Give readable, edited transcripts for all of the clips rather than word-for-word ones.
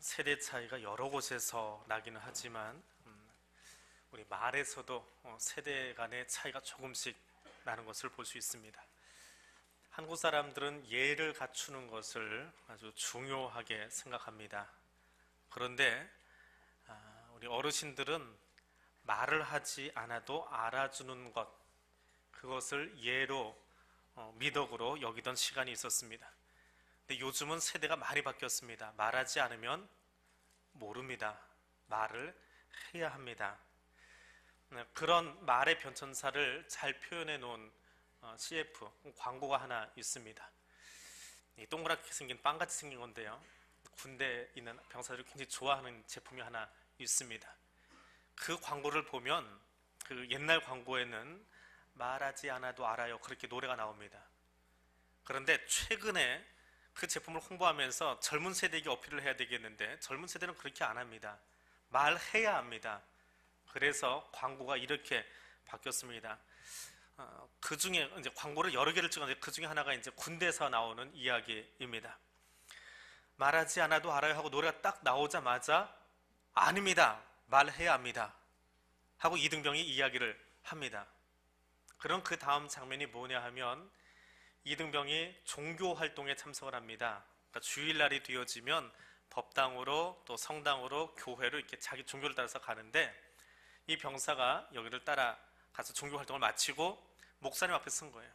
세대 차이가 여러 곳에서 나기는 하지만 우리 말에서도 세대 간의 차이가 조금씩 나는 것을 볼 수 있습니다. 한국 사람들은 예를 갖추는 것을 아주 중요하게 생각합니다. 그런데 우리 어르신들은 말을 하지 않아도 알아주는 것, 그것을 예로 미덕으로 여기던 시간이 있었습니다. 근데 요즘은 세대가 많이 바뀌었습니다. 말하지 않으면 모릅니다. 말을 해야 합니다. 그런 말의 변천사를 잘 표현해 놓은 CF 광고가 하나 있습니다. 이 동그랗게 생긴 빵같이 생긴 건데요, 군대에 있는 병사들이 굉장히 좋아하는 제품이 하나 있습니다. 그 광고를 보면 그 옛날 광고에는 말하지 않아도 알아요, 그렇게 노래가 나옵니다. 그런데 최근에 그 제품을 홍보하면서 젊은 세대에게 어필을 해야 되겠는데 젊은 세대는 그렇게 안 합니다. 말해야 합니다. 그래서 광고가 이렇게 바뀌었습니다. 그 중에 이제 광고를 여러 개를 찍었는데 그 중에 하나가 이제 군대에서 나오는 이야기입니다. 말하지 않아도 알아요 하고 노래가 딱 나오자마자 아닙니다, 말해야 합니다 하고 이등병이 이야기를 합니다. 그럼 그 다음 장면이 뭐냐 하면 이등병이 종교 활동에 참석을 합니다. 그러니까 주일날이 되어지면 법당으로 또 성당으로 교회로 이렇게 자기 종교를 따라서 가는데, 이 병사가 여기를 따라가서 종교 활동을 마치고 목사님 앞에 쓴 거예요.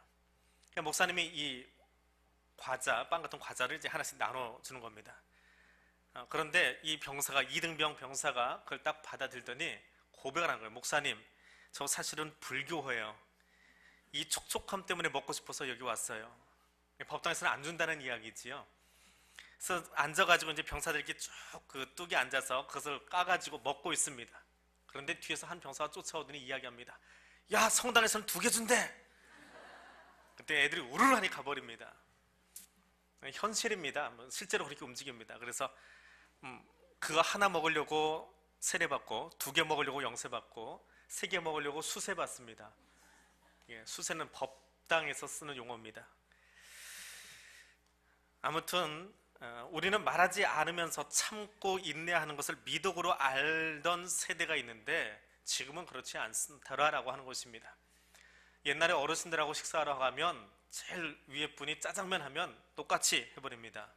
그러니까 목사님이 이 과자, 빵 같은 과자를 이제 하나씩 나눠주는 겁니다. 그런데 이 병사가, 이등병 병사가 그걸 딱 받아들더니 고백을 한 거예요. 목사님, 저 사실은 불교예요. 이 촉촉함 때문에 먹고 싶어서 여기 왔어요. 법당에서는 안 준다는 이야기지요. 그래서 앉아가지고 이제 병사들이 이렇게 쭉 그 뚝에 앉아서 그것을 까가지고 먹고 있습니다. 그런데 뒤에서 한 병사가 쫓아오더니 이야기합니다. 야, 성당에서는 2개 준대. 그때 애들이 우르르 가버립니다. 현실입니다. 실제로 그렇게 움직입니다. 그래서 그거 하나 먹으려고 세례받고, 2개 먹으려고 영세받고, 3개 먹으려고 수세받습니다. 수세는 법당에서 쓰는 용어입니다. 아무튼 우리는 말하지 않으면서 참고 인내하는 것을 미덕으로 알던 세대가 있는데 지금은 그렇지 않다라고 하는 것입니다. 옛날에 어르신들하고 식사하러 가면 제일 위에 분이 짜장면 하면 똑같이 해버립니다.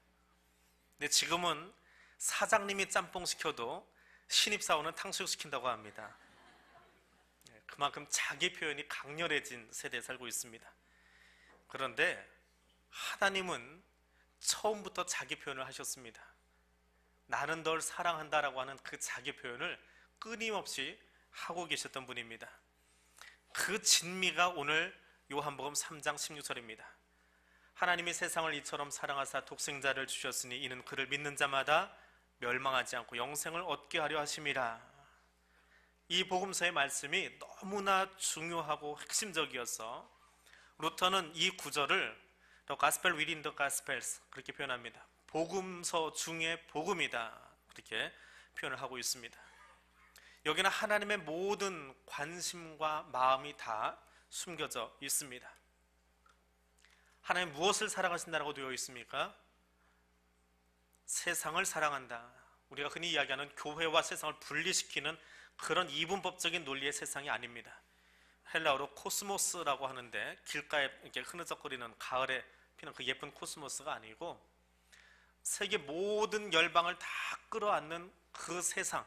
근데 지금은 사장님이 짬뽕 시켜도 신입사원은 탕수육 시킨다고 합니다. 그만큼 자기 표현이 강렬해진 세대에 살고 있습니다. 그런데 하나님은 처음부터 자기 표현을 하셨습니다. 나는 널 사랑한다라고 하는 그 자기 표현을 끊임없이 하고 계셨던 분입니다. 그 진미가 오늘 요한복음 3장 16절입니다. 하나님이 세상을 이처럼 사랑하사 독생자를 주셨으니 이는 그를 믿는 자마다 멸망하지 않고 영생을 얻게 하려 하심이라. 이 복음서의 말씀이 너무나 중요하고 핵심적이어서 루터는 이 구절을 The Gospel within the Gospels 그렇게 표현합니다. 복음서 중에 복음이다, 그렇게 표현을 하고 있습니다. 여기는 하나님의 모든 관심과 마음이 다 숨겨져 있습니다. 하나님 무엇을 사랑하신다고 되어 있습니까? 세상을 사랑한다. 우리가 흔히 이야기하는 교회와 세상을 분리시키는 그런 이분법적인 논리의 세상이 아닙니다. 헬라어로 코스모스라고 하는데 길가에 이렇게 흐느적거리는 가을에 피는 그 예쁜 코스모스가 아니고 세계 모든 열방을 다 끌어안는 그 세상,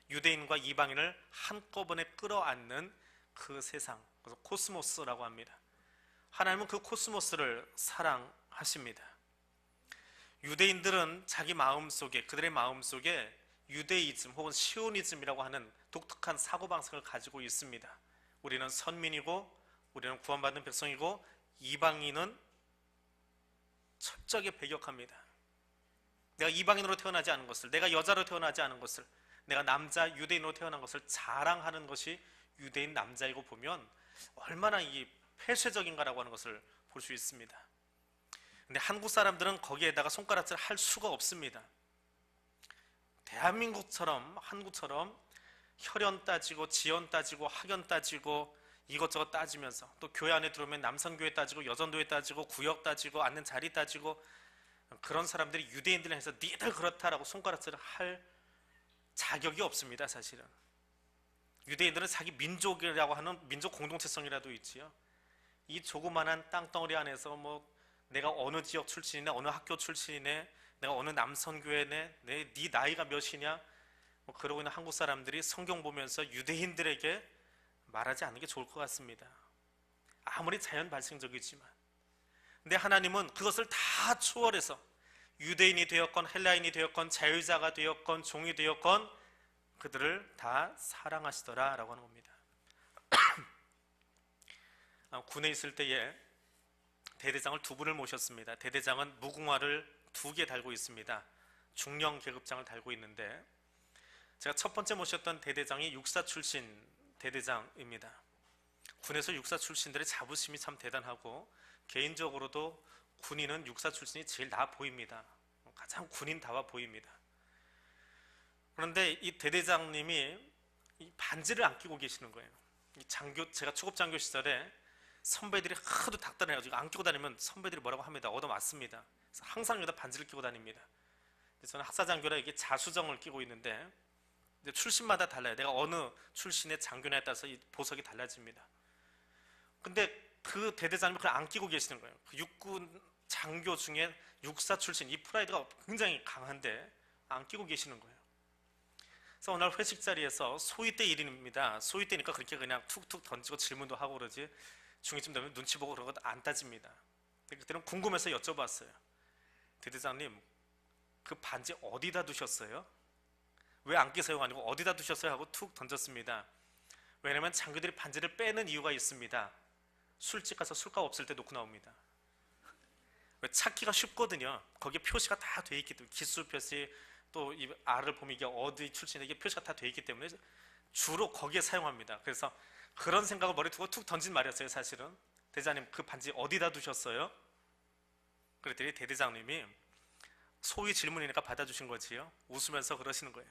유대인과 이방인을 한꺼번에 끌어안는 그 세상, 그래서 코스모스라고 합니다. 하나님은 그 코스모스를 사랑하십니다. 유대인들은 자기 마음속에, 그들의 마음속에 유대이즘 혹은 시오니즘이라고 하는 독특한 사고방식을 가지고 있습니다. 우리는 선민이고 우리는 구원받은 백성이고 이방인은 철저하게 배격합니다. 내가 이방인으로 태어나지 않은 것을, 내가 여자로 태어나지 않은 것을, 내가 남자 유대인으로 태어난 것을 자랑하는 것이 유대인 남자이고 보면 얼마나 이 폐쇄적인가라고 하는 것을 볼 수 있습니다. 근데 한국 사람들은 거기에다가 손가락질 할 수가 없습니다. 대한민국처럼, 한국처럼 혈연 따지고 지연 따지고 학연 따지고 이것저것 따지면서 또 교회 안에 들어오면 남성교회 따지고 여전도회 따지고 구역 따지고 앉는 자리 따지고 그런 사람들이 유대인들 향해서 니들 그렇다라고 손가락질을 할 자격이 없습니다. 사실은 유대인들은 자기 민족이라고 하는 민족 공동체성이라도 있지요. 이 조그만한 땅덩어리 안에서 뭐 내가 어느 지역 출신이네, 어느 학교 출신이네, 내가 어느 남선교회네, 네 나이가 몇이냐, 뭐 그러고 있는 한국 사람들이 성경 보면서 유대인들에게 말하지 않는 게 좋을 것 같습니다. 아무리 자연 발생적이지만. 근데 하나님은 그것을 다 초월해서 유대인이 되었건 헬라인이 되었건 자유자가 되었건 종이 되었건 그들을 다 사랑하시더라 라고 하는 겁니다. 군에 있을 때에 대대장을 두 분을 모셨습니다. 대대장은 무궁화를 2개 달고 있습니다. 중령 계급장을 달고 있는데 제가 첫 번째 모셨던 대대장이 육사 출신 대대장입니다. 군에서 육사 출신들의 자부심이 참 대단하고 개인적으로도 군인은 육사 출신이 제일 나아 보입니다. 가장 군인다워 보입니다. 그런데 이 대대장님이 이 반지를 안 끼고 계시는 거예요. 제가 초급장교 시절에 선배들이 하도 닥달해가지고 안 끼고 다니면 선배들이 뭐라고 합니다. 얻어맞습니다. 그래서 항상 여기다 반지를 끼고 다닙니다. 저는 학사장교라 이게 자수정을 끼고 있는데 출신마다 달라요. 내가 어느 출신의 장교냐에 따라서 이 보석이 달라집니다. 근데 그 대대장님이 그걸 안 끼고 계시는 거예요. 그 육군 장교 중에 육사 출신, 이 프라이드가 굉장히 강한데 안 끼고 계시는 거예요. 그래서 어느 날 회식 자리에서 소위 때 일입니다. 소위 때니까 그렇게 그냥 툭툭 던지고 질문도 하고 그러지 중이쯤 되면 눈치 보고 그런 거 안 따집니다. 그때는 궁금해서 여쭤봤어요. 대대장님, 그 반지 어디다 두셨어요? 왜 안 끼세요가 아니고 어디다 두셨어요? 하고 툭 던졌습니다. 왜냐면 장교들이 반지를 빼는 이유가 있습니다. 술집 가서 술값 없을 때 놓고 나옵니다. 찾기가 쉽거든요. 거기에 표시가 다 돼 있기 때문에 기수 표시 또 이 알을 보면 이게 어디 출신에게 표시가 다 돼 있기 때문에 주로 거기에 사용합니다. 그래서 그런 생각을 머리에 두고 툭 던진 말이었어요. 사실은 대장님 그 반지 어디다 두셨어요? 그랬더니 대대장님이 소위 질문이니까 받아주신 거지요. 웃으면서 그러시는 거예요.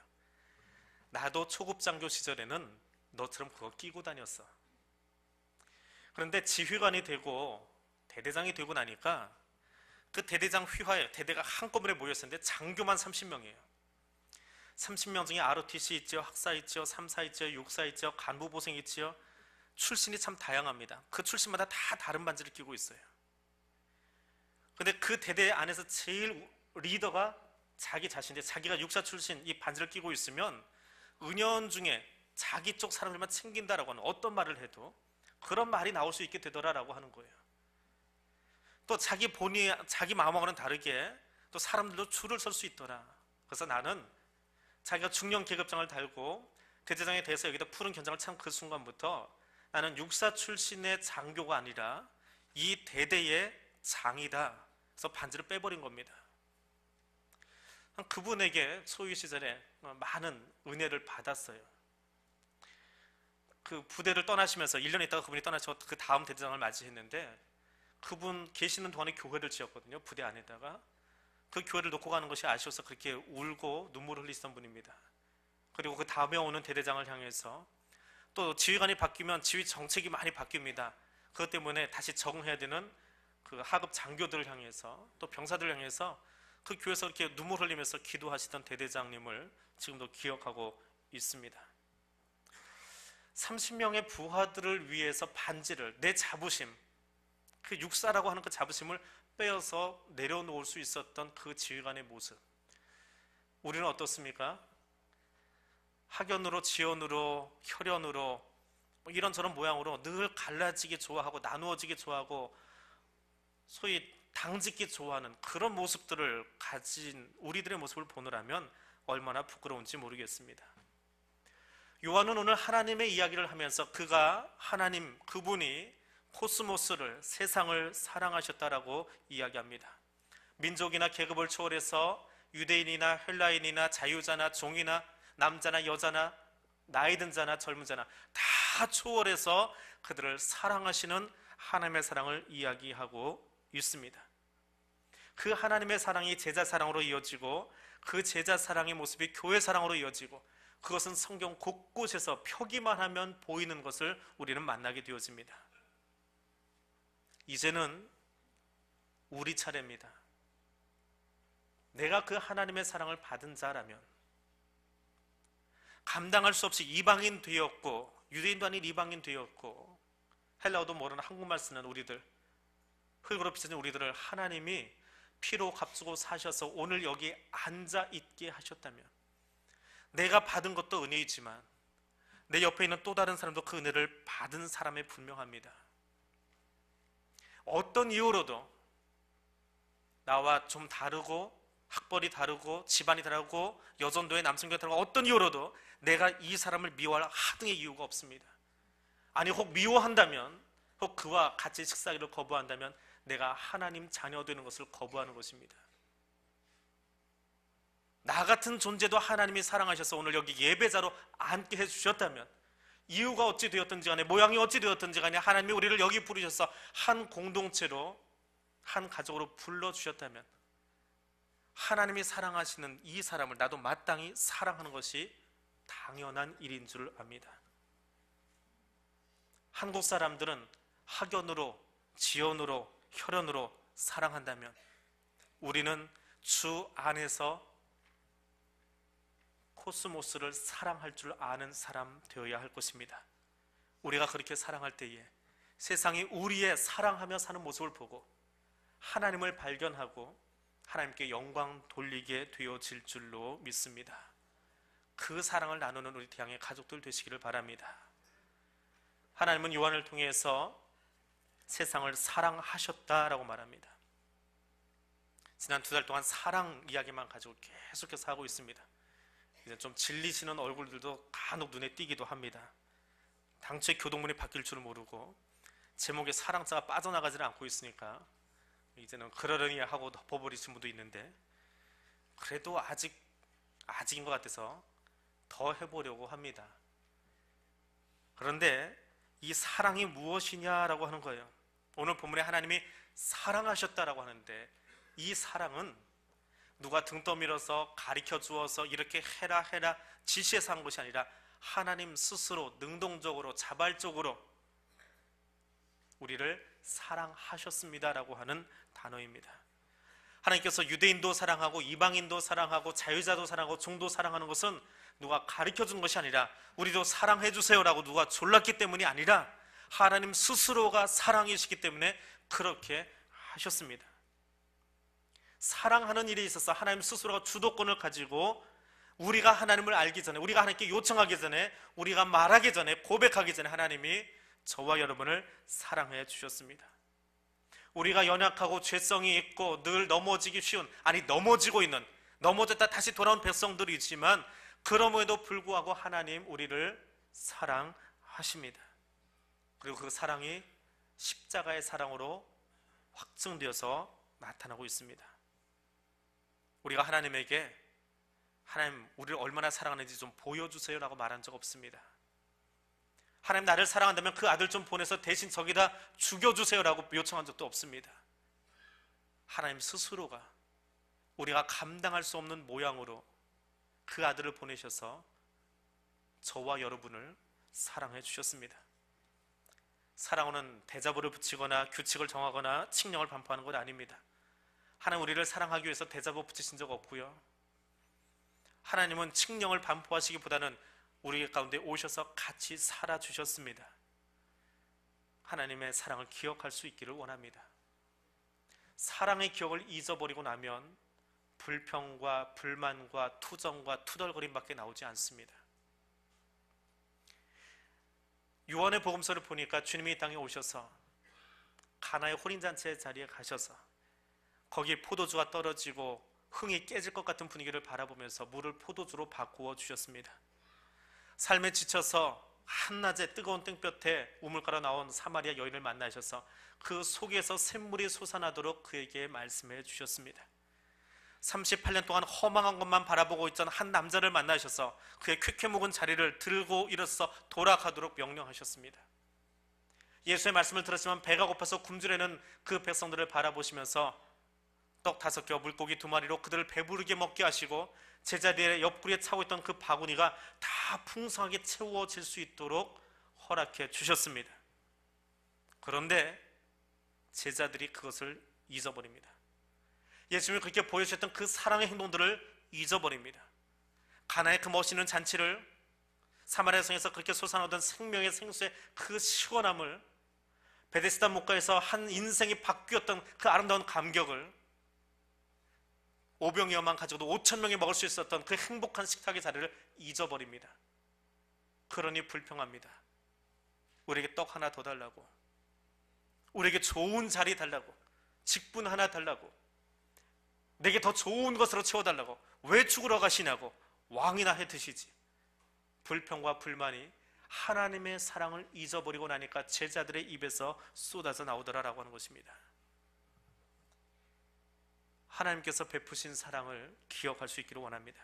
나도 초급장교 시절에는 너처럼 그거 끼고 다녔어. 그런데 지휘관이 되고 대대장이 되고 나니까 그 대대장 휘하에 대대가 한꺼번에 모였었는데 장교만 30명이에요. 30명 중에 ROTC 있죠, 학사 있죠, 3사 있죠, 6사 있죠, 간부보생 있죠. 출신이 참 다양합니다. 그 출신마다 다 다른 반지를 끼고 있어요. 근데 그 대대 안에서 제일 리더가 자기 자신인데 자기가 육사 출신 이 반지를 끼고 있으면 은연중에 자기 쪽 사람들만 챙긴다라고 하는 어떤 말을 해도 그런 말이 나올 수 있게 되더라라고 하는 거예요. 또 자기 마음하고는 다르게 또 사람들도 줄을 설 수 있더라. 그래서 나는 자기가 중령 계급장을 달고 대대장에 대해서 여기다 푸른 견장을 찬 그 순간부터 나는 육사 출신의 장교가 아니라 이 대대의 장이다. 그래서 반지를 빼버린 겁니다. 그분에게 소위 시절에 많은 은혜를 받았어요. 그 부대를 떠나시면서 1년 있다가 그분이 떠나서 그 다음 대대장을 맞이했는데 그분 계시는 동안에 교회를 지었거든요. 부대 안에다가. 그 교회를 놓고 가는 것이 아쉬워서 그렇게 울고 눈물을 흘리시던 분입니다. 그리고 그 다음에 오는 대대장을 향해서 또 지휘관이 바뀌면 지휘 정책이 많이 바뀝니다. 그것 때문에 다시 적응해야 되는 그 하급 장교들을 향해서 또 병사들을 향해서 그 교회에서 이렇게 눈물 흘리면서 기도하시던 대대장님을 지금도 기억하고 있습니다. 30명의 부하들을 위해서 반지를, 내 자부심, 그 육사라고 하는 그 자부심을 빼어서 내려놓을 수 있었던 그 지휘관의 모습. 우리는 어떻습니까? 학연으로, 지연으로, 혈연으로 이런저런 모양으로 늘 갈라지기 좋아하고 나누어지기 좋아하고 소위 당짓기 좋아하는 그런 모습들을 가진 우리들의 모습을 보느라면 얼마나 부끄러운지 모르겠습니다. 요한은 오늘 하나님의 이야기를 하면서 그가 하나님, 그분이 코스모스를, 세상을 사랑하셨다라고 이야기합니다. 민족이나 계급을 초월해서 유대인이나 헬라인이나 자유자나 종이나 남자나 여자나 나이든 자나 젊은 자나 다 초월해서 그들을 사랑하시는 하나님의 사랑을 이야기하고 있습니다. 그 하나님의 사랑이 제자 사랑으로 이어지고 그 제자 사랑의 모습이 교회 사랑으로 이어지고 그것은 성경 곳곳에서 펴기만 하면 보이는 것을 우리는 만나게 되어집니다. 이제는 우리 차례입니다. 내가 그 하나님의 사랑을 받은 자라면 감당할 수 없이 이방인 되었고, 유대인도 아닌 이방인 되었고, 헬라어도 모르는 한국말 쓰는 우리들, 흙으로 빚어진 우리들을 하나님이 피로 값주고 사셔서 오늘 여기 앉아 있게 하셨다면, 내가 받은 것도 은혜이지만 내 옆에 있는 또 다른 사람도 그 은혜를 받은 사람에 분명합니다. 어떤 이유로도 나와 좀 다르고 학벌이 다르고 집안이 다르고 여전도의 남성교회 다르고 어떤 이유로도 내가 이 사람을 미워할 하등의 이유가 없습니다. 아니 혹 미워한다면, 혹 그와 같이 식사하기를 거부한다면 내가 하나님 자녀 되는 것을 거부하는 것입니다. 나 같은 존재도 하나님이 사랑하셔서 오늘 여기 예배자로 앉게 해주셨다면, 이유가 어찌 되었든지 간에, 모양이 어찌 되었든지 간에 하나님이 우리를 여기 부르셔서 한 공동체로, 한 가족으로 불러주셨다면 하나님이 사랑하시는 이 사람을 나도 마땅히 사랑하는 것이 당연한 일인 줄 압니다. 한국 사람들은 학연으로, 지연으로, 혈연으로 사랑한다면 우리는 주 안에서 코스모스를 사랑할 줄 아는 사람 되어야 할 것입니다. 우리가 그렇게 사랑할 때에 세상이 우리의 사랑하며 사는 모습을 보고 하나님을 발견하고 하나님께 영광 돌리게 되어질 줄로 믿습니다. 그 사랑을 나누는 우리 태양의 가족들 되시기를 바랍니다. 하나님은 요한을 통해서 세상을 사랑하셨다라고 말합니다. 지난 2달 동안 사랑 이야기만 가지고 계속해서 하고 있습니다. 이제 좀 질리시는 얼굴들도 간혹 눈에 띄기도 합니다. 당초에 교동문이 바뀔 줄 모르고 제목에 사랑자가 빠져나가지는 않고 있으니까 이제는 그러려니 하고 덮어버리신 분도 있는데, 그래도 아직인 것 같아서 더 해보려고 합니다. 그런데 이 사랑이 무엇이냐라고 하는 거예요. 오늘 본문에 하나님이 사랑하셨다라고 하는데, 이 사랑은 누가 등 떠밀어서 가르쳐 주어서 이렇게 해라 지시해서 한 것이 아니라 하나님 스스로 능동적으로 자발적으로 우리를 사랑하셨습니다라고 하는 단어입니다. 하나님께서 유대인도 사랑하고 이방인도 사랑하고 자유자도 사랑하고 종도 사랑하는 것은 누가 가르쳐 준 것이 아니라 우리도 사랑해 주세요라고 누가 졸랐기 때문이 아니라 하나님 스스로가 사랑이시기 때문에 그렇게 하셨습니다. 사랑하는 일에 있어서 하나님 스스로가 주도권을 가지고 우리가 하나님을 알기 전에, 우리가 하나님께 요청하기 전에, 우리가 말하기 전에, 고백하기 전에 하나님이 저와 여러분을 사랑해 주셨습니다. 우리가 연약하고 죄성이 있고 늘 넘어지기 쉬운, 아니 넘어지고 있는, 넘어졌다 다시 돌아온 백성들이지만 그럼에도 불구하고 하나님 우리를 사랑하십니다. 그리고 그 사랑이 십자가의 사랑으로 확증되어서 나타나고 있습니다. 우리가 하나님에게 하나님 우리를 얼마나 사랑하는지 좀 보여주세요 라고 말한 적 없습니다. 하나님 나를 사랑한다면 그 아들 좀 보내서 대신 저기다 죽여주세요 라고 요청한 적도 없습니다. 하나님 스스로가 우리가 감당할 수 없는 모양으로 그 아들을 보내셔서 저와 여러분을 사랑해 주셨습니다. 사랑은 대자보를 붙이거나 규칙을 정하거나 칙령을 반포하는 것 아닙니다. 하나님 우리를 사랑하기 위해서 대자보 붙이신 적 없고요, 하나님은 칙령을 반포하시기보다는 우리 가운데 오셔서 같이 살아주셨습니다. 하나님의 사랑을 기억할 수 있기를 원합니다. 사랑의 기억을 잊어버리고 나면 불평과 불만과 투정과 투덜거림밖에 나오지 않습니다. 요한의 복음서를 보니까 주님이 이 땅에 오셔서 가나의 혼인잔치 자리에 가셔서 거기에 포도주가 떨어지고 흥이 깨질 것 같은 분위기를 바라보면서 물을 포도주로 바꾸어 주셨습니다. 삶에 지쳐서 한낮에 뜨거운 땡볕에 우물가로 나온 사마리아 여인을 만나셔서 그 속에서 샘물이 솟아나도록 그에게 말씀해 주셨습니다. 38년 동안 허망한 것만 바라보고 있던 한 남자를 만나셔서 그의 쾌쾌 묵은 자리를 들고 일어서 돌아가도록 명령하셨습니다. 예수의 말씀을 들었지만 배가 고파서 굶주려는 그 백성들을 바라보시면서 떡 5개와 물고기 2마리로 그들을 배부르게 먹게 하시고 제자리의 옆구리에 차고 있던 그 바구니가 다 풍성하게 채워질 수 있도록 허락해 주셨습니다. 그런데 제자들이 그것을 잊어버립니다. 예수님이 그렇게 보여주셨던 그 사랑의 행동들을 잊어버립니다. 가나의 그 멋있는 잔치를, 사마리아 성에서 그렇게 솟아나오던 생명의 생수의 그 시원함을, 베데스다 목가에서 한 인생이 바뀌었던 그 아름다운 감격을, 오병이어만 가지고도 5천 명이 먹을 수 있었던 그 행복한 식탁의 자리를 잊어버립니다. 그러니 불평합니다. 우리에게 떡 하나 더 달라고, 우리에게 좋은 자리 달라고, 직분 하나 달라고, 내게 더 좋은 것으로 채워달라고, 왜 죽으러 가시냐고 왕이나 해 드시지. 불평과 불만이 하나님의 사랑을 잊어버리고 나니까 제자들의 입에서 쏟아져 나오더라라고 하는 것입니다. 하나님께서 베푸신 사랑을 기억할 수 있기를 원합니다.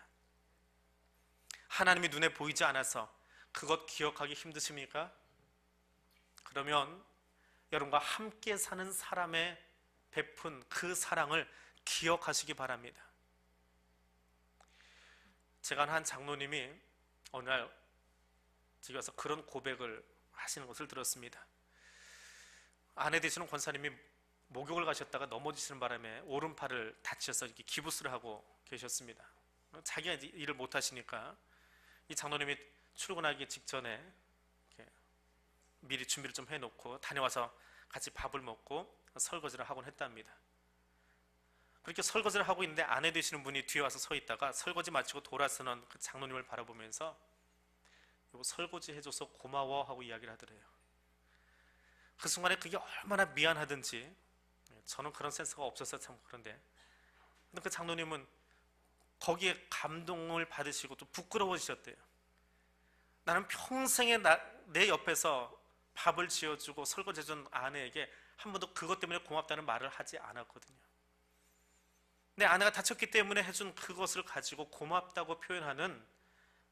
하나님이 눈에 보이지 않아서 그것 기억하기 힘드십니까? 그러면 여러분과 함께 사는 사람의 베푼 그 사랑을 기억하시기 바랍니다. 제가 한 장로님이 어느 날 집에 와서 그런 고백을 하시는 것을 들었습니다. 아내 되시는 권사님이 목욕을 가셨다가 넘어지시는 바람에 오른팔을 다치셔서 이렇게 기부스를 하고 계셨습니다. 자기가 이제 일을 못 하시니까 이 장로님이 출근하기 직전에 이렇게 미리 준비를 좀 해놓고 다녀와서 같이 밥을 먹고 설거지를 하곤 했답니다. 그렇게 설거지를 하고 있는데 아내 되시는 분이 뒤에 와서 서 있다가 설거지 마치고 돌아서는 그 장로님을 바라보면서 여보 설거지 해줘서 고마워 하고 이야기를 하더래요. 그 순간에 그게 얼마나 미안하든지, 저는 그런 센스가 없어서 참 그런데, 근데 그 장로님은 거기에 감동을 받으시고 또 부끄러워지셨대요. 나는 평생에 내 옆에서 밥을 지어주고 설거지해준 아내에게 한 번도 그것 때문에 고맙다는 말을 하지 않았거든요. 내 아내가 다쳤기 때문에 해준 그것을 가지고 고맙다고 표현하는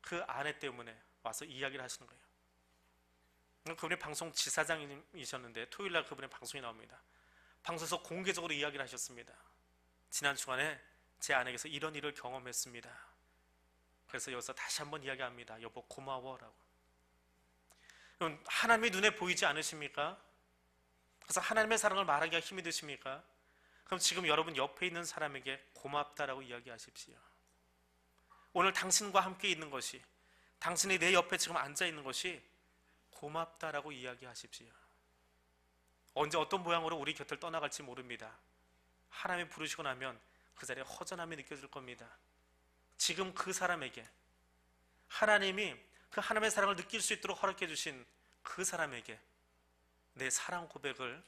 그 아내 때문에 와서 이야기를 하시는 거예요. 그분이 방송 지사장이셨는데 토요일날 그분의 방송이 나옵니다. 방송에서 공개적으로 이야기를 하셨습니다. 지난 주간에 제 아내에게서 이런 일을 경험했습니다. 그래서 여기서 다시 한번 이야기합니다. 여보 고마워라고. 하나님이 눈에 보이지 않으십니까? 그래서 하나님의 사랑을 말하기가 힘이 드십니까? 그럼 지금 여러분 옆에 있는 사람에게 고맙다라고 이야기하십시오. 오늘 당신과 함께 있는 것이, 당신이 내 옆에 지금 앉아 있는 것이 고맙다라고 이야기하십시오. 언제 어떤 모양으로 우리 곁을 떠나갈지 모릅니다. 하나님이 부르시고 나면 그 자리에 허전함이 느껴질 겁니다. 지금 그 사람에게, 하나님이 그 하나님의 사랑을 느낄 수 있도록 허락해 주신 그 사람에게 내 사랑 고백을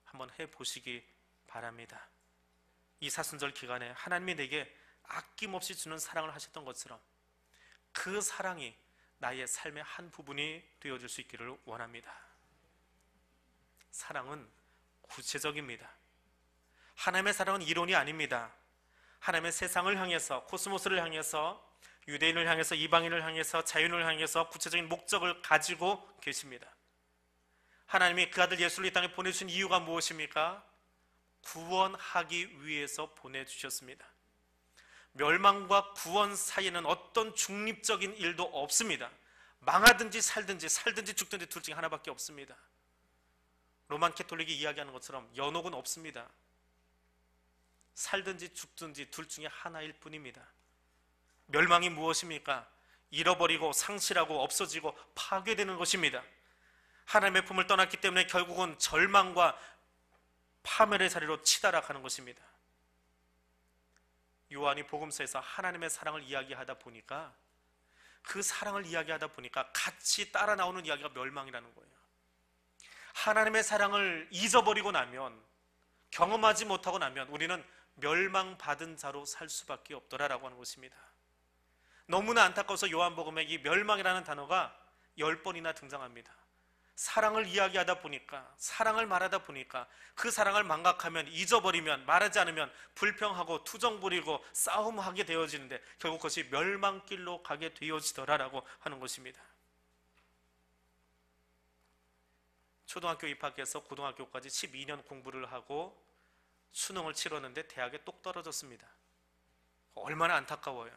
한번 해보시기 바랍니다. 이 사순절 기간에 하나님이 내게 아낌없이 주는 사랑을 하셨던 것처럼 그 사랑이 나의 삶의 한 부분이 되어줄 수 있기를 원합니다. 사랑은 구체적입니다. 하나님의 사랑은 이론이 아닙니다. 하나님의 세상을 향해서, 코스모스를 향해서, 유대인을 향해서, 이방인을 향해서, 자연을 향해서 구체적인 목적을 가지고 계십니다. 하나님이 그 아들 예수를 이 땅에 보내주신 이유가 무엇입니까? 구원하기 위해서 보내주셨습니다. 멸망과 구원 사이에는 어떤 중립적인 일도 없습니다. 망하든지 살든지, 살든지 죽든지 둘 중에 하나밖에 없습니다. 로만 캐톨릭이 이야기하는 것처럼 연옥은 없습니다. 살든지 죽든지 둘 중에 하나일 뿐입니다. 멸망이 무엇입니까? 잃어버리고 상실하고 없어지고 파괴되는 것입니다. 하나님의 품을 떠났기 때문에 결국은 절망과 파멸의 자리로 치달아가는 것입니다. 요한이 복음서에서 하나님의 사랑을 이야기하다 보니까, 그 사랑을 이야기하다 보니까 같이 따라 나오는 이야기가 멸망이라는 거예요. 하나님의 사랑을 잊어버리고 나면, 경험하지 못하고 나면 우리는 멸망받은 자로 살 수밖에 없더라라고 하는 것입니다. 너무나 안타까워서 요한복음에 이 멸망이라는 단어가 10번이나 등장합니다. 사랑을 이야기하다 보니까, 사랑을 말하다 보니까 그 사랑을 망각하면, 잊어버리면, 말하지 않으면 불평하고 투정 부리고 싸움하게 되어지는데 결국 그것이 멸망길로 가게 되어지더라라고 하는 것입니다. 초등학교 입학해서 고등학교까지 12년 공부를 하고 수능을 치렀는데 대학에 똑 떨어졌습니다. 얼마나 안타까워요.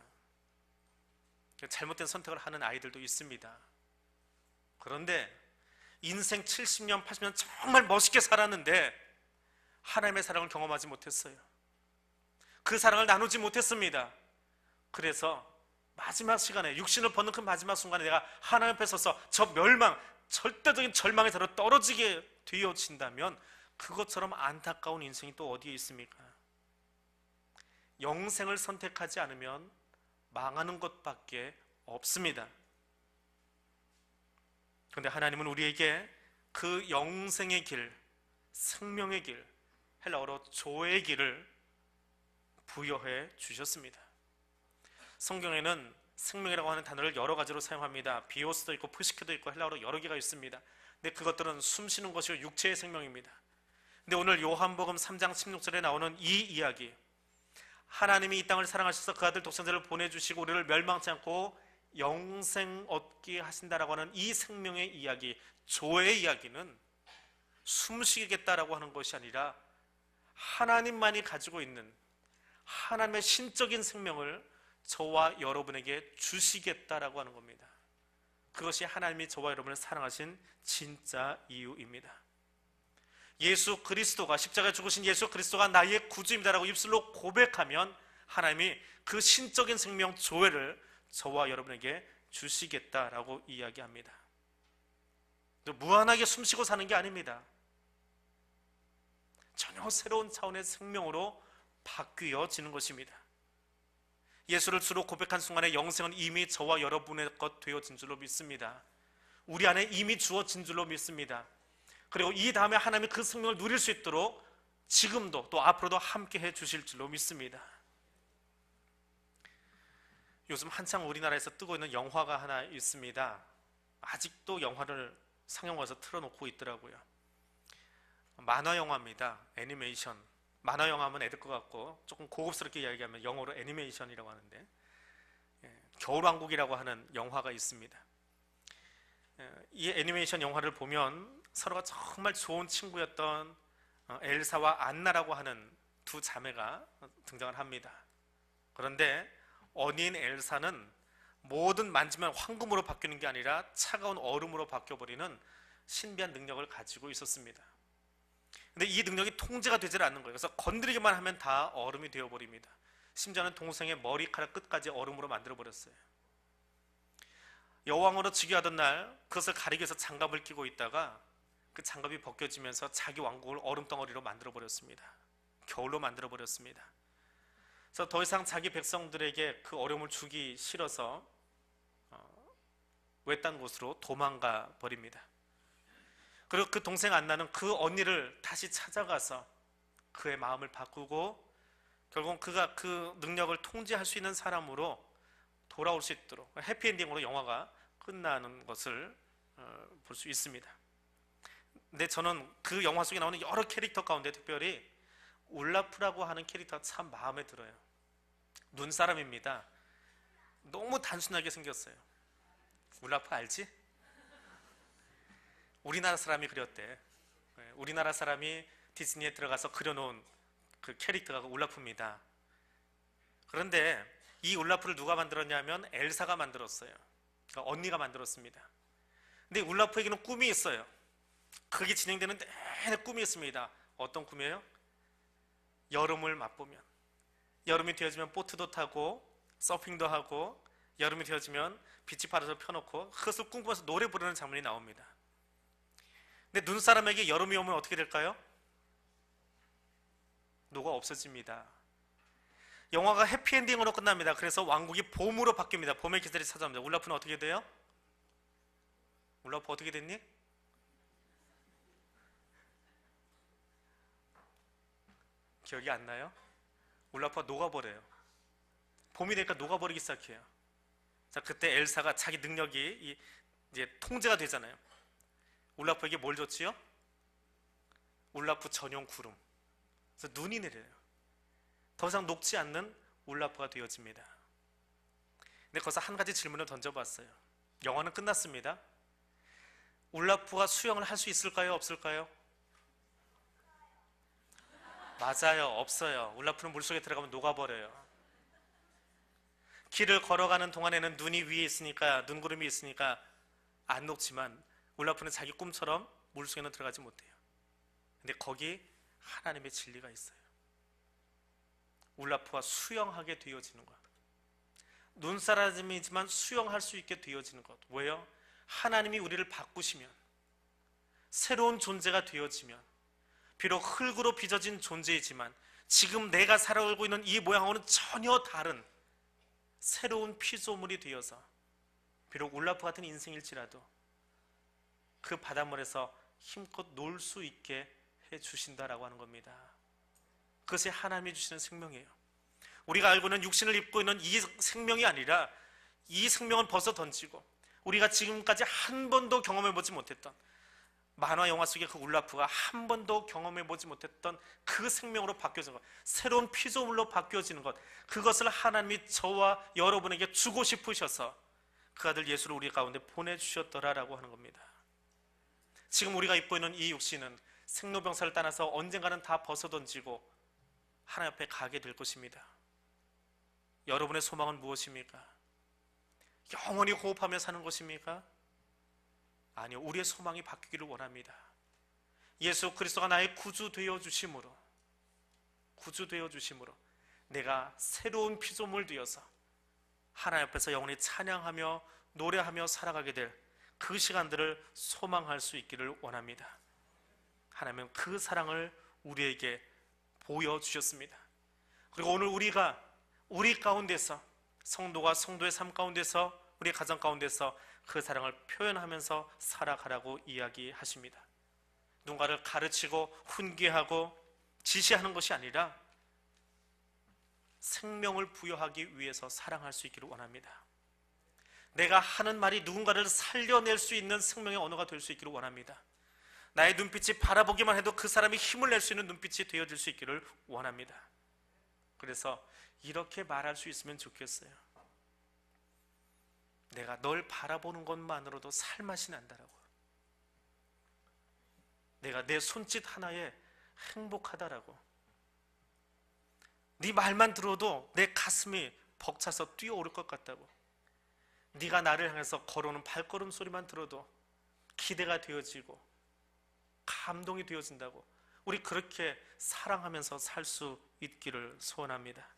잘못된 선택을 하는 아이들도 있습니다. 그런데 인생 70년, 80년 정말 멋있게 살았는데 하나님의 사랑을 경험하지 못했어요. 그 사랑을 나누지 못했습니다. 그래서 마지막 시간에, 육신을 벗는 그 마지막 순간에 내가 하나님 앞에 서서 저 멸망, 절대적인 절망에 들어 떨어지게 되어진다면 그것처럼 안타까운 인생이 또 어디에 있습니까? 영생을 선택하지 않으면 망하는 것밖에 없습니다. 그런데 하나님은 우리에게 그 영생의 길, 생명의 길, 헬라어로 조의 길을 부여해 주셨습니다. 성경에는 생명이라고 하는 단어를 여러 가지로 사용합니다. 비오스도 있고 프시크도 있고 헬라어로 여러 개가 있습니다. 근데 그것들은 숨쉬는 것이고 육체의 생명입니다. 근데 오늘 요한복음 3장 16절에 나오는 이 이야기, 하나님이 이 땅을 사랑하셔서 그 아들 독생자를 보내주시고 우리를 멸망치 않고 영생 얻게 하신다라고 하는 이 생명의 이야기, 조의 이야기는 숨쉬겠다라고 하는 것이 아니라 하나님만이 가지고 있는 하나님의 신적인 생명을 저와 여러분에게 주시겠다라고 하는 겁니다. 그것이 하나님이 저와 여러분을 사랑하신 진짜 이유입니다. 예수 그리스도가, 십자가에 죽으신 예수 그리스도가 나의 구주입니다라고 입술로 고백하면 하나님이 그 신적인 생명 조회를 저와 여러분에게 주시겠다라고 이야기합니다. 무한하게 숨쉬고 사는 게 아닙니다. 전혀 새로운 차원의 생명으로 바뀌어지는 것입니다. 예수를 주로 고백한 순간에 영생은 이미 저와 여러분의 것 되어진 줄로 믿습니다. 우리 안에 이미 주어진 줄로 믿습니다. 그리고 이 다음에 하나님이 그 생명을 누릴 수 있도록 지금도 또 앞으로도 함께 해 주실 줄로 믿습니다. 요즘 한창 우리나라에서 뜨고 있는 영화가 하나 있습니다. 아직도 영화를 상영해서 틀어놓고 있더라고요. 만화 영화입니다. 애니메이션. 만화 영화 하면 애들 것 같고 조금 고급스럽게 이야기하면 영어로 애니메이션이라고 하는데, 겨울왕국이라고 하는 영화가 있습니다. 이 애니메이션 영화를 보면 서로가 정말 좋은 친구였던 엘사와 안나라고 하는 두 자매가 등장을 합니다. 그런데 어린 엘사는 뭐든 만지면 황금으로 바뀌는 게 아니라 차가운 얼음으로 바뀌어버리는 신비한 능력을 가지고 있었습니다. 근데 이 능력이 통제가 되질 않는 거예요. 그래서 건드리기만 하면 다 얼음이 되어버립니다. 심지어는 동생의 머리카락 끝까지 얼음으로 만들어버렸어요. 여왕으로 즉위하던 날 그것을 가리기 위해서 장갑을 끼고 있다가 그 장갑이 벗겨지면서 자기 왕국을 얼음덩어리로 만들어버렸습니다. 겨울로 만들어버렸습니다. 그래서 더 이상 자기 백성들에게 그 어려움을 주기 싫어서 외딴 곳으로 도망가 버립니다. 그리고 그 동생 안나는 그 언니를 다시 찾아가서 그의 마음을 바꾸고 결국 그가 그 능력을 통제할 수 있는 사람으로 돌아올 수 있도록 해피엔딩으로 영화가 끝나는 것을 볼 수 있습니다. 근데 저는 그 영화 속에 나오는 여러 캐릭터 가운데 특별히 울라프라고 하는 캐릭터가 참 마음에 들어요. 눈사람입니다. 너무 단순하게 생겼어요. 울라프 알지? 우리나라 사람이 그렸대. 우리나라 사람이 디즈니에 들어가서 그려놓은 그 캐릭터가 울라프입니다. 그런데 이 울라프를 누가 만들었냐면 엘사가 만들었어요. 그러니까 언니가 만들었습니다. 근데 울라프에게는 꿈이 있어요. 그게 진행되는 내내 꿈이 있습니다. 어떤 꿈이에요? 여름을 맛보면, 여름이 되어지면 보트도 타고 서핑도 하고, 여름이 되어지면 비치바람을 펴놓고 그것을 꿈꾸면서 노래 부르는 장면이 나옵니다. 근데 눈사람에게 여름이 오면 어떻게 될까요? 녹아 없어집니다. 영화가 해피엔딩으로 끝납니다. 그래서 왕국이 봄으로 바뀝니다. 봄의 계절이 찾아옵니다. 울라프는 어떻게 돼요? 울라프 어떻게 됐니? 기억이 안 나요? 울라프가 녹아버려요. 봄이 되니까 녹아버리기 시작해요. 자, 그때 엘사가 자기 능력이 이제 통제가 되잖아요. 울라프에게 뭘 줬지요? 울라프 전용 구름. 그래서 눈이 내려요. 더 이상 녹지 않는 울라프가 되어집니다. 근데 거기서 한 가지 질문을 던져봤어요. 영화는 끝났습니다. 울라프가 수영을 할 수 있을까요? 없을까요? 맞아요. 없어요. 울라프는 물속에 들어가면 녹아버려요. 길을 걸어가는 동안에는 눈이 위에 있으니까, 눈구름이 있으니까 안 녹지만 울라프는 자기 꿈처럼 물속에는 들어가지 못해요. 근데 거기 하나님의 진리가 있어요. 울라프가 수영하게 되어지는 것. 눈사람이지만 수영할 수 있게 되어지는 것. 왜요? 하나님이 우리를 바꾸시면, 새로운 존재가 되어지면, 비록 흙으로 빚어진 존재이지만 지금 내가 살아오고 있는 이 모양하고는 전혀 다른 새로운 피조물이 되어서, 비록 울라프 같은 인생일지라도 그 바닷물에서 힘껏 놀 수 있게 해주신다라고 하는 겁니다. 그것이 하나님이 주시는 생명이에요. 우리가 알고 있는 육신을 입고 있는 이 생명이 아니라, 이 생명은 벗어 던지고 우리가 지금까지 한 번도 경험해보지 못했던, 만화 영화 속의 그 울라프가 한 번도 경험해보지 못했던 그 생명으로 바뀌어지는 것, 새로운 피조물로 바뀌어지는 것, 그것을 하나님이 저와 여러분에게 주고 싶으셔서 그 아들 예수를 우리 가운데 보내주셨더라라고 하는 겁니다. 지금 우리가 입고 있는 이 육신은 생로병사를 따라서 언젠가는 다 벗어던지고 하나님 앞에 가게 될 것입니다. 여러분의 소망은 무엇입니까? 영원히 호흡하며 사는 것입니까? 아니요, 우리의 소망이 바뀌기를 원합니다. 예수 그리스도가 나의 구주 되어 주심으로 내가 새로운 피조물 되어서 하나님 앞에서 영원히 찬양하며 노래하며 살아가게 될 그 시간들을 소망할 수 있기를 원합니다. 하나님은 그 사랑을 우리에게 보여주셨습니다. 그리고 오늘 우리 가운데서, 성도가 성도의 삶 가운데서, 우리 가정 가운데서 그 사랑을 표현하면서 살아가라고 이야기하십니다. 누군가를 가르치고 훈계하고 지시하는 것이 아니라 생명을 부여하기 위해서 사랑할 수 있기를 원합니다. 내가 하는 말이 누군가를 살려낼 수 있는 생명의 언어가 될 수 있기를 원합니다. 나의 눈빛이 바라보기만 해도 그 사람이 힘을 낼 수 있는 눈빛이 되어질 수 있기를 원합니다. 그래서 이렇게 말할 수 있으면 좋겠어요. 내가 널 바라보는 것만으로도 살맛이 난다라고. 내가 내 손짓 하나에 행복하다라고. 네 말만 들어도 내 가슴이 벅차서 뛰어오를 것 같다고. 네가 나를 향해서 걸어오는 발걸음 소리만 들어도 기대가 되어지고 감동이 되어진다고. 우리 그렇게 사랑하면서 살 수 있기를 소원합니다.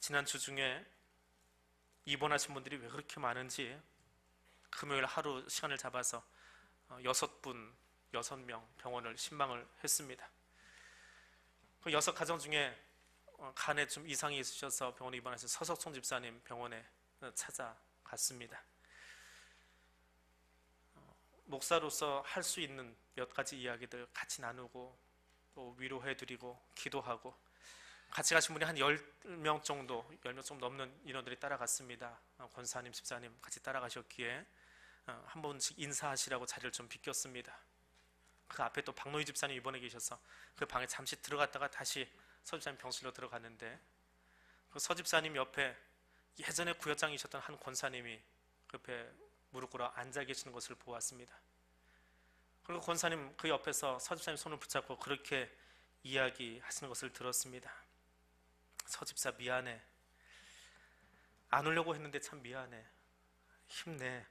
지난 주 중에 입원하신 분들이 왜 그렇게 많은지 금요일 하루 시간을 잡아서 6명 병원을 신방을 했습니다. 그 6가정 중에 간에 좀 이상이 있으셔서 병원에 입원하신 서석송 집사님 병원에 찾아갔습니다. 목사로서 할 수 있는 몇 가지 이야기들 같이 나누고 또 위로해드리고 기도하고, 같이 가신 분이 한 10명 정도 넘는 인원들이 따라갔습니다. 권사님, 집사님 같이 따라가셨기에 한 번씩 인사하시라고 자리를 좀 비켰습니다. 그 앞에 또 박노희 집사님 입원해 계셔서 그 방에 잠시 들어갔다가 다시 서 집사님 병실로 들어갔는데, 그 서 집사님 옆에 예전에 구역장이셨던 한 권사님이 그 옆에 무릎 꿇어 앉아 계시는 것을 보았습니다. 그리고 권사님 그 옆에서 서 집사님 손을 붙잡고 그렇게 이야기하시는 것을 들었습니다. 서 집사 미안해. 안 오려고 했는데 참 미안해. 힘내.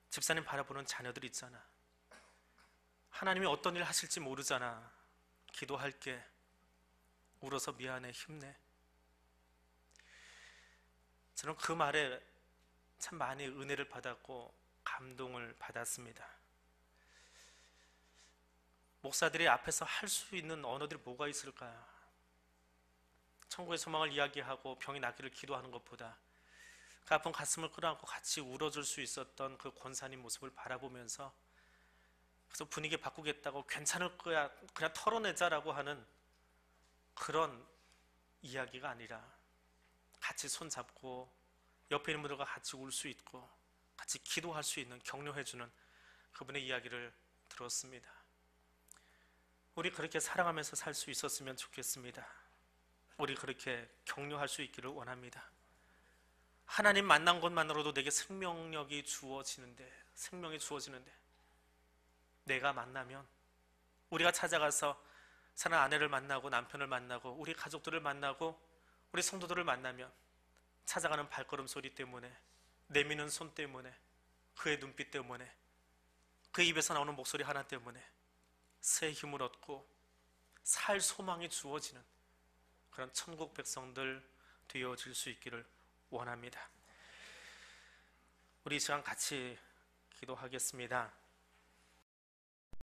집사님 바라보는 자녀들 있잖아. 하나님이 어떤 일 하실지 모르잖아. 기도할게. 울어서 미안해. 힘내. 저는 그 말에 참 많이 은혜를 받았고 감동을 받았습니다. 목사들이 앞에서 할 수 있는 언어들이 뭐가 있을까요? 천국의 소망을 이야기하고 병이 낫기를 기도하는 것보다 그 아픈 가슴을 끌어안고 같이 울어줄 수 있었던 그 권사님 모습을 바라보면서, 그래서 분위기 바꾸겠다고 괜찮을 거야 그냥 털어내자라고 하는 그런 이야기가 아니라 같이 손잡고 옆에 있는 분들과 같이 울 수 있고 같이 기도할 수 있는, 격려해주는 그분의 이야기를 들었습니다. 우리 그렇게 사랑하면서 살 수 있었으면 좋겠습니다. 우리 그렇게 격려할 수 있기를 원합니다. 하나님 만난 것만으로도 내게 생명력이 주어지는데, 생명이 주어지는데, 내가 만나면, 우리가 찾아가서 사는 아내를 만나고 남편을 만나고 우리 가족들을 만나고 우리 성도들을 만나면 찾아가는 발걸음 소리 때문에, 내미는 손 때문에, 그의 눈빛 때문에, 그의 입에서 나오는 목소리 하나 때문에 새 힘을 얻고 살 소망이 주어지는 그런 천국 백성들 되어질 수 있기를 원합니다. 우리 이 시간 같이 기도하겠습니다.